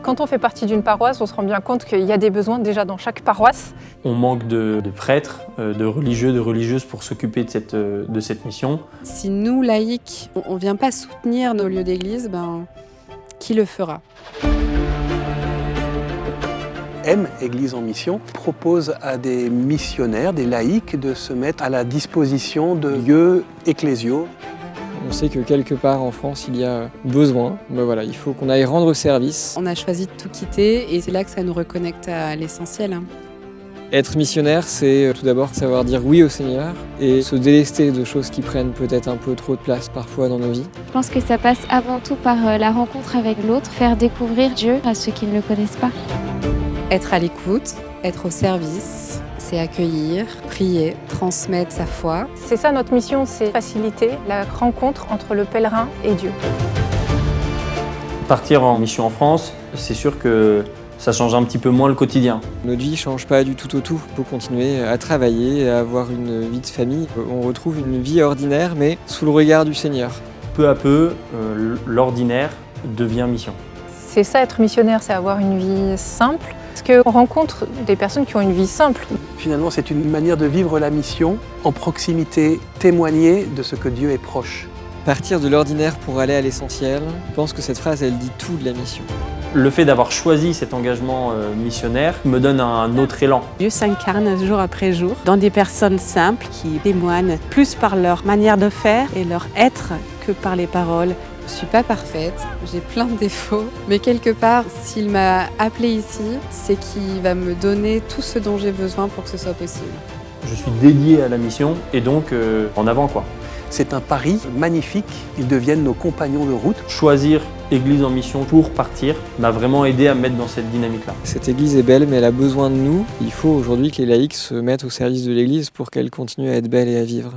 Quand on fait partie d'une paroisse, on se rend bien compte qu'il y a des besoins déjà dans chaque paroisse. On manque de prêtres, de religieux, de religieuses pour s'occuper de cette mission. Si nous, laïcs, on ne vient pas soutenir nos lieux d'église, qui le fera ? M, Église en mission, propose à des missionnaires, des laïcs, de se mettre à la disposition de lieux ecclésiaux. On sait que quelque part en France, il y a besoin. Mais voilà, il faut qu'on aille rendre service. On a choisi de tout quitter et c'est là que ça nous reconnecte à l'essentiel. Être missionnaire, c'est tout d'abord savoir dire oui au Seigneur et se délester de choses qui prennent peut-être un peu trop de place parfois dans nos vies. Je pense que ça passe avant tout par la rencontre avec l'autre, faire découvrir Dieu à ceux qui ne le connaissent pas. Être à l'écoute, être au service, c'est accueillir, prier, transmettre sa foi. C'est ça notre mission, c'est faciliter la rencontre entre le pèlerin et Dieu. Partir en mission en France, c'est sûr que ça change un petit peu moins le quotidien. Notre vie ne change pas du tout au tout. Il faut continuer à travailler, à avoir une vie de famille. On retrouve une vie ordinaire, mais sous le regard du Seigneur. Peu à peu, l'ordinaire devient mission. C'est ça être missionnaire, c'est avoir une vie simple. Parce qu'on rencontre des personnes qui ont une vie simple. Finalement, c'est une manière de vivre la mission en proximité, témoigner de ce que Dieu est proche. Partir de l'ordinaire pour aller à l'essentiel, je pense que cette phrase, elle dit tout de la mission. Le fait d'avoir choisi cet engagement missionnaire me donne un autre élan. Dieu s'incarne jour après jour dans des personnes simples qui témoignent plus par leur manière de faire et leur être que par les paroles. Je ne suis pas parfaite, j'ai plein de défauts, mais quelque part, s'il m'a appelée ici, c'est qu'il va me donner tout ce dont j'ai besoin pour que ce soit possible. Je suis dédié à la mission et donc en avant quoi. C'est un pari magnifique, ils deviennent nos compagnons de route. Choisir Église en mission pour partir m'a vraiment aidé à me mettre dans cette dynamique-là. Cette Église est belle, mais elle a besoin de nous. Il faut aujourd'hui que les laïcs se mettent au service de l'Église pour qu'elle continue à être belle et à vivre.